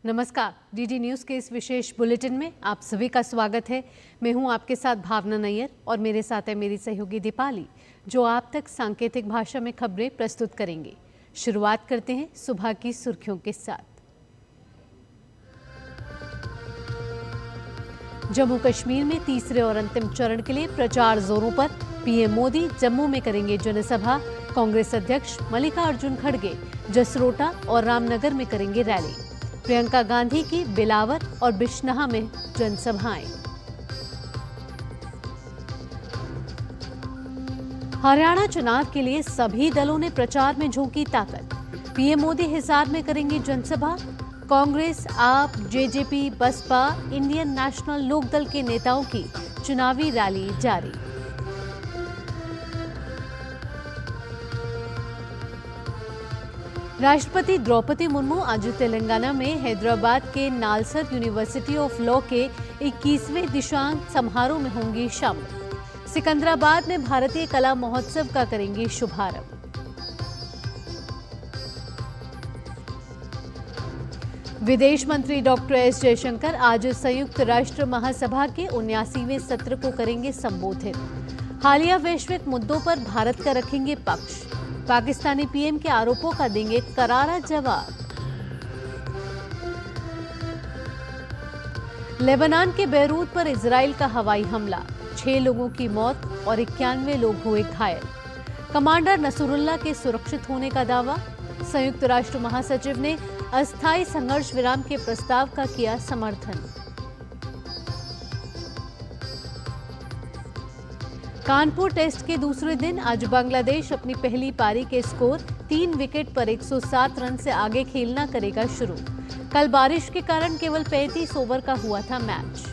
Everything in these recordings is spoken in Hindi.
नमस्कार, डीडी न्यूज़ के इस विशेष बुलेटिन में आप सभी का स्वागत है। मैं हूं आपके साथ भावना नैयर और मेरे साथ है मेरी सहयोगी दीपाली, जो आप तक सांकेतिक भाषा में खबरें प्रस्तुत करेंगे। शुरुआत करते हैं सुबह की सुर्खियों के साथ। जम्मू कश्मीर में तीसरे और अंतिम चरण के लिए प्रचार जोरों पर। पीएम मोदी जम्मू में करेंगे जनसभा। कांग्रेस अध्यक्ष मल्लिकार्जुन खड़गे जसरोटा और रामनगर में करेंगे रैली। प्रियंका गांधी की बिलावर और बिश्नहा में जनसभाएं। हरियाणा चुनाव के लिए सभी दलों ने प्रचार में झोंकी ताकत। पीएम मोदी हिसार में करेंगे जनसभा। कांग्रेस, आप, जेजेपी, बसपा, इंडियन नेशनल लोकदल के नेताओं की चुनावी रैली जारी। राष्ट्रपति द्रौपदी मुर्मू आज तेलंगाना में हैदराबाद के नालसर यूनिवर्सिटी ऑफ लॉ के 21वें दीक्षांत समारोह में होंगी शामिल। सिकंदराबाद में भारतीय कला महोत्सव का करेंगे शुभारंभ। विदेश मंत्री डॉक्टर एस जयशंकर आज संयुक्त राष्ट्र महासभा के 79वें सत्र को करेंगे संबोधित। हालिया वैश्विक मुद्दों पर भारत का रखेंगे पक्ष। पाकिस्तानी पीएम के आरोपों का देंगे करारा जवाब। लेबनान के बेरूत पर इजराइल का हवाई हमला, 6 लोगों की मौत और 91 लोग हुए घायल। कमांडर नसरुल्लाह के सुरक्षित होने का दावा। संयुक्त राष्ट्र महासचिव ने अस्थायी संघर्ष विराम के प्रस्ताव का किया समर्थन। कानपुर टेस्ट के दूसरे दिन आज बांग्लादेश अपनी पहली पारी के स्कोर 3 विकेट पर 107 रन से आगे खेलना करेगा शुरू। कल बारिश के कारण केवल 35 ओवर का हुआ था मैच।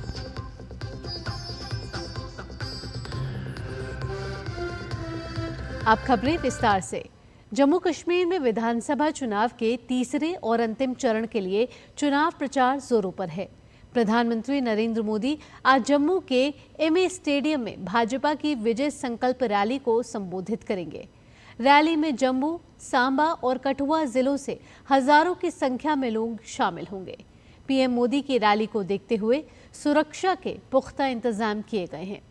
अब खबरें विस्तार से। जम्मू कश्मीर में विधानसभा चुनाव के तीसरे और अंतिम चरण के लिए चुनाव प्रचार जोरों पर है। प्रधानमंत्री नरेंद्र मोदी आज जम्मू के एमए स्टेडियम में भाजपा की विजय संकल्प रैली को संबोधित करेंगे। रैली में जम्मू, सांबा और कठुआ जिलों से हजारों की संख्या में लोग शामिल होंगे। पीएम मोदी की रैली को देखते हुए सुरक्षा के पुख्ता इंतजाम किए गए हैं।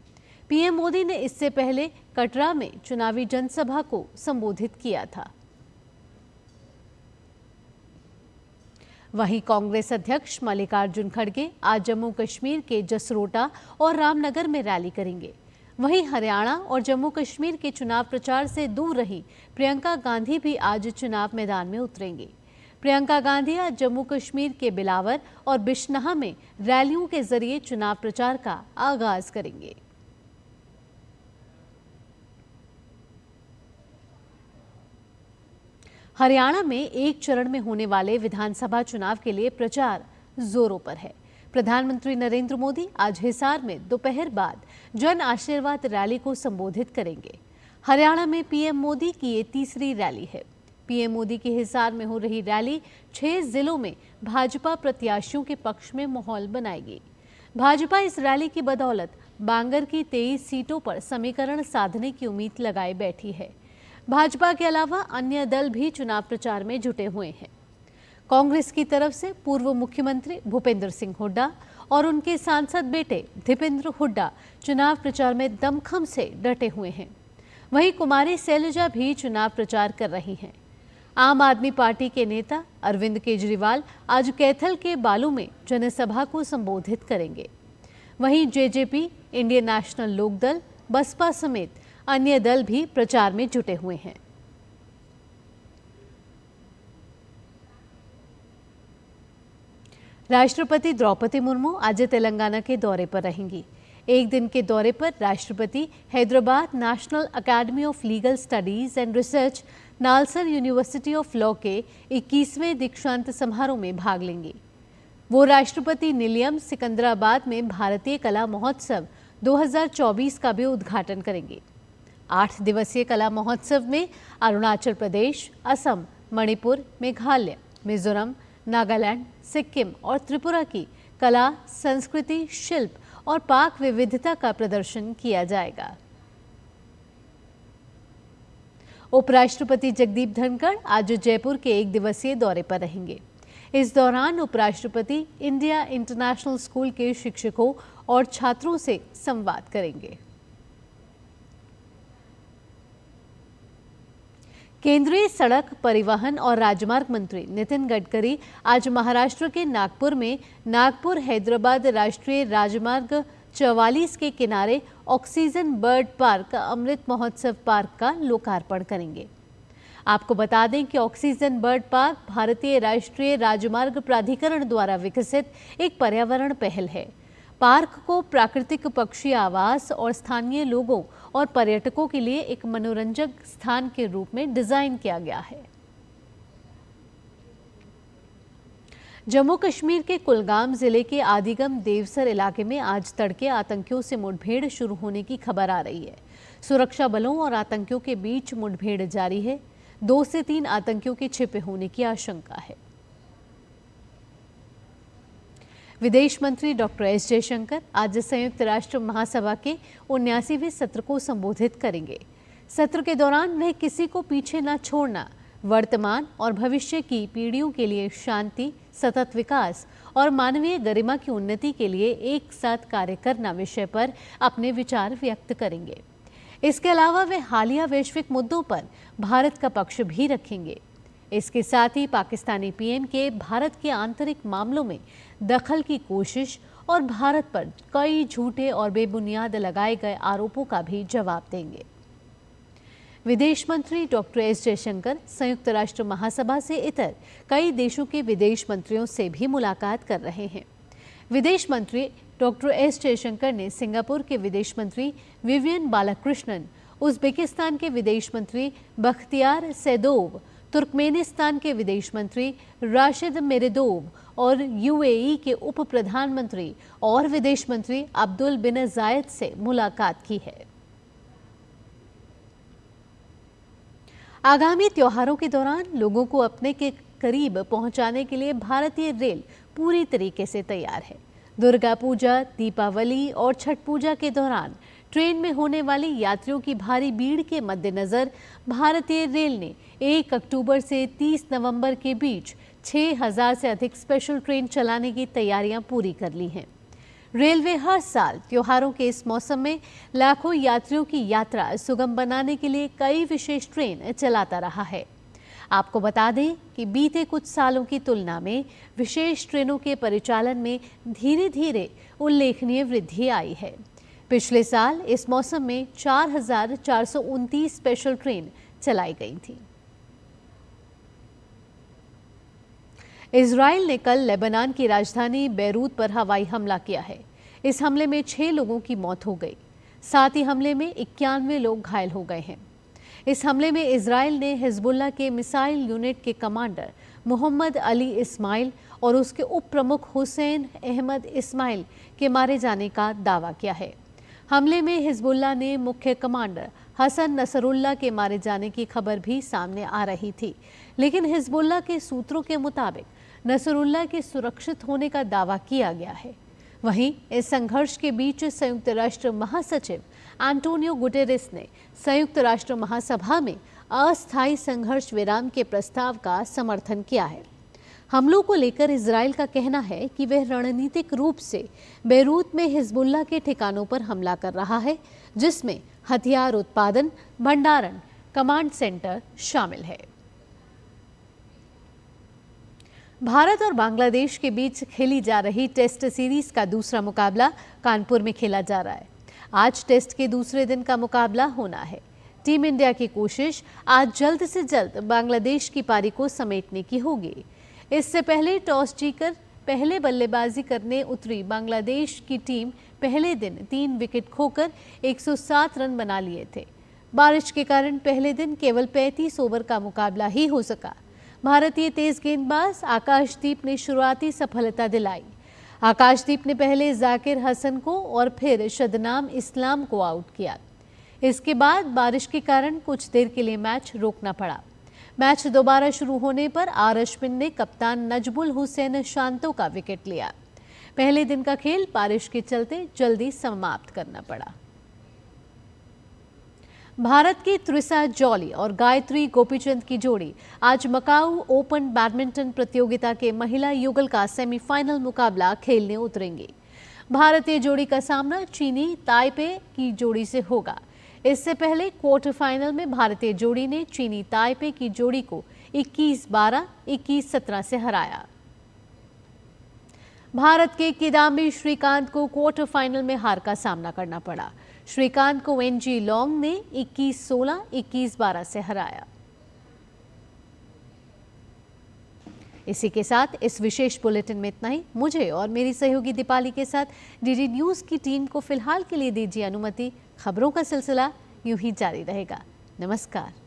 पीएम मोदी ने इससे पहले कटरा में चुनावी जनसभा को संबोधित किया था। वहीं कांग्रेस अध्यक्ष मल्लिकार्जुन खड़गे आज जम्मू कश्मीर के जसरोटा और रामनगर में रैली करेंगे। वहीं हरियाणा और जम्मू कश्मीर के चुनाव प्रचार से दूर रही प्रियंका गांधी भी आज चुनाव मैदान में उतरेंगी। प्रियंका गांधी आज जम्मू कश्मीर के बिलावर और बिश्नहा में रैलियों के जरिए चुनाव प्रचार का आगाज करेंगे। हरियाणा में एक चरण में होने वाले विधानसभा चुनाव के लिए प्रचार जोरों पर है। प्रधानमंत्री नरेंद्र मोदी आज हिसार में दोपहर बाद जन आशीर्वाद रैली को संबोधित करेंगे। हरियाणा में पीएम मोदी की ये तीसरी रैली है। पीएम मोदी की हिसार में हो रही रैली 6 जिलों में भाजपा प्रत्याशियों के पक्ष में माहौल बनाएगी। भाजपा इस रैली की बदौलत बांगर की 23 सीटों पर समीकरण साधने की उम्मीद लगाए बैठी है। भाजपा के अलावा अन्य दल भी चुनाव प्रचार में जुटे हुए हैं। कांग्रेस की तरफ से पूर्व मुख्यमंत्री भूपेंद्र सिंह हुड्डा और उनके सांसद बेटे दीपेंद्र हुड्डा चुनाव प्रचार में दमखम से डटे हुए हैं। वहीं कुमारी शैलजा भी चुनाव प्रचार कर रही हैं। आम आदमी पार्टी के नेता अरविंद केजरीवाल आज कैथल के बालू में जनसभा को संबोधित करेंगे। वहीं जेजेपी, इंडियन नेशनल लोकदल, बसपा समेत अन्य दल भी प्रचार में जुटे हुए हैं। राष्ट्रपति द्रौपदी मुर्मू आज तेलंगाना के दौरे पर रहेंगी। एक दिन के दौरे पर राष्ट्रपति Hyderabad national academy of legal studies and research, NALSAR university of law के 21वें दीक्षांत समारोह में भाग लेंगी। वो राष्ट्रपति निलयम सिकंदराबाद में भारतीय कला महोत्सव 2024 का भी उद्घाटन करेंगे। 8 दिवसीय कला महोत्सव में अरुणाचल प्रदेश, असम, मणिपुर, मेघालय, मिजोरम, नागालैंड, सिक्किम और त्रिपुरा की कला, संस्कृति, शिल्प और पाक विविधता का प्रदर्शन किया जाएगा। उपराष्ट्रपति जगदीप धनखड़ आज जयपुर के 1 दिवसीय दौरे पर रहेंगे। इस दौरान उपराष्ट्रपति इंडिया इंटरनेशनल स्कूल के शिक्षकों और छात्रों से संवाद करेंगे। केंद्रीय सड़क परिवहन और राजमार्ग मंत्री नितिन गडकरी आज महाराष्ट्र के नागपुर में नागपुर हैदराबाद राष्ट्रीय राजमार्ग 44 के किनारे oxygen bird park Amrit Mahotsav park का लोकार्पण करेंगे। आपको बता दें कि ऑक्सीजन बर्ड पार्क भारतीय राष्ट्रीय राजमार्ग प्राधिकरण द्वारा विकसित एक पर्यावरण पहल है। पार्क को प्राकृतिक पक्षी आवास और स्थानीय लोगों और पर्यटकों के लिए एक मनोरंजक स्थान के रूप में डिजाइन किया गया है। जम्मू कश्मीर के कुलगाम जिले के आदिगम देवसर इलाके में आज तड़के आतंकियों से मुठभेड़ शुरू होने की खबर आ रही है। सुरक्षा बलों और आतंकियों के बीच मुठभेड़ जारी है। 2 से 3 आतंकियों के छिपे होने की आशंका है। विदेश मंत्री डॉक्टर एस जयशंकर आज संयुक्त राष्ट्र महासभा के 79वें सत्र को संबोधित करेंगे। सत्र के दौरान वह किसी को पीछे न छोड़ना, वर्तमान और भविष्य की पीढ़ियों के लिए शांति, सतत विकास और मानवीय गरिमा की उन्नति के लिए एक साथ कार्य करना विषय पर अपने विचार व्यक्त करेंगे। इसके अलावा वे हालिया वैश्विक मुद्दों पर भारत का पक्ष भी रखेंगे। इसके साथ ही पाकिस्तानी पीएम के भारत के आंतरिक मामलों में दखल की कोशिश और भारत पर कई झूठे और बेबुनियाद लगाए गए आरोपों का भी जवाब देंगे। विदेश मंत्री डॉक्टर एस जयशंकर संयुक्त राष्ट्र महासभा से इतर कई देशों के विदेश मंत्रियों से भी मुलाकात कर रहे हैं। विदेश मंत्री डॉक्टर एस जयशंकर ने सिंगापुर के विदेश मंत्री विवियन बालाकृष्णन, उज्बेकिस्तान के विदेश मंत्री बख्तियार सैदोव, तुर्कमेनिस्तान के विदेश मंत्री राशिद मेरेदोव और यूएई के उप प्रधानमंत्री और विदेश मंत्री अब्दुल बिन जायद से मुलाकात की है। आगामी त्योहारों के दौरान लोगों को अपने के करीब पहुंचाने के लिए भारतीय रेल पूरी तरीके से तैयार है। दुर्गा पूजा, दीपावली और छठ पूजा के दौरान ट्रेन में होने वाली यात्रियों की भारी भीड़ के मद्देनजर भारतीय रेल ने 1 अक्टूबर से 30 नवंबर के बीच 6000 से अधिक स्पेशल ट्रेन चलाने की तैयारियां पूरी कर ली हैं। रेलवे हर साल त्योहारों के इस मौसम में लाखों यात्रियों की यात्रा सुगम बनाने के लिए कई विशेष ट्रेन चलाता रहा है। आपको बता दें कि बीते कुछ सालों की तुलना में विशेष ट्रेनों के परिचालन में धीरे धीरे उल्लेखनीय वृद्धि आई है। पिछले साल इस मौसम में 4429 स्पेशल ट्रेन चलाई गई थी। इजराइल ने कल लेबनान की राजधानी बेरूत पर हवाई हमला किया है। इस हमले में 6 लोगों की मौत हो गई। साथ ही हमले में 91 लोग घायल हो गए हैं। इस हमले में इजराइल ने हिजबुल्लाह के मिसाइल यूनिट के कमांडर मोहम्मद अली इस्माइल और उसके उप प्रमुख हुसैन अहमद इस्माइल के मारे जाने का दावा किया है। हमले में हिजबुल्लाह ने मुख्य कमांडर हसन नसरुल्लाह के मारे जाने की खबर भी सामने आ रही थी, लेकिन हिजबुल्लाह के सूत्रों के मुताबिक नसरुल्लाह के सुरक्षित होने का दावा किया गया है। वहीं इस संघर्ष के बीच संयुक्त राष्ट्र महासचिव एंटोनियो गुटेरेस ने संयुक्त राष्ट्र महासभा में अस्थायी संघर्ष विराम के प्रस्ताव का समर्थन किया है। हमलों को लेकर इजराइल का कहना है कि वह रणनीतिक रूप से बेरूत में हिजबुल्लाह के ठिकानों पर हमला कर रहा है, जिसमें हथियार उत्पादन, भंडारण, कमांड सेंटर शामिल है। भारत और बांग्लादेश के बीच खेली जा रही टेस्ट सीरीज का दूसरा मुकाबला कानपुर में खेला जा रहा है। आज टेस्ट के दूसरे दिन का मुकाबला होना है। टीम इंडिया की कोशिश आज जल्द से जल्द बांग्लादेश की पारी को समेटने की होगी। इससे पहले टॉस जीतकर पहले बल्लेबाजी करने उतरी बांग्लादेश की टीम पहले दिन 3 विकेट खोकर 107 रन बना लिए थे। बारिश के कारण पहले दिन केवल 35 ओवर का मुकाबला ही हो सका। भारतीय तेज गेंदबाज आकाशदीप ने शुरुआती सफलता दिलाई। आकाशदीप ने पहले जाकिर हसन को और फिर शदनाम इस्लाम को आउट किया। इसके बाद बारिश के कारण कुछ देर के लिए मैच रोकना पड़ा। मैच दोबारा शुरू होने पर आर अश्विन ने कप्तान नजमुल हुसैन शांतो का विकेट लिया। पहले दिन का खेल बारिश के चलते जल्दी समाप्त करना पड़ा। भारत की त्रिसा जॉली और गायत्री गोपीचंद की जोड़ी आज मकाऊ ओपन बैडमिंटन प्रतियोगिता के महिला युगल का सेमीफाइनल मुकाबला खेलने उतरेंगी। भारतीय जोड़ी का सामना चीनी ताइपे की जोड़ी से होगा। इससे पहले क्वार्टर फाइनल में भारतीय जोड़ी ने चीनी ताइपे की जोड़ी को 21-12, 21-17 से हराया। भारत के किदाम्बी श्रीकांत को क्वार्टर फाइनल में हार का सामना करना पड़ा। श्रीकांत को एनजी लॉन्ग ने 21-16, 21-12 से हराया। इसी के साथ इस विशेष बुलेटिन में इतना ही। मुझे और मेरी सहयोगी दीपाली के साथ डीडी न्यूज की टीम को फिलहाल के लिए दीजिए अनुमति। खबरों का सिलसिला यूं ही जारी रहेगा। नमस्कार।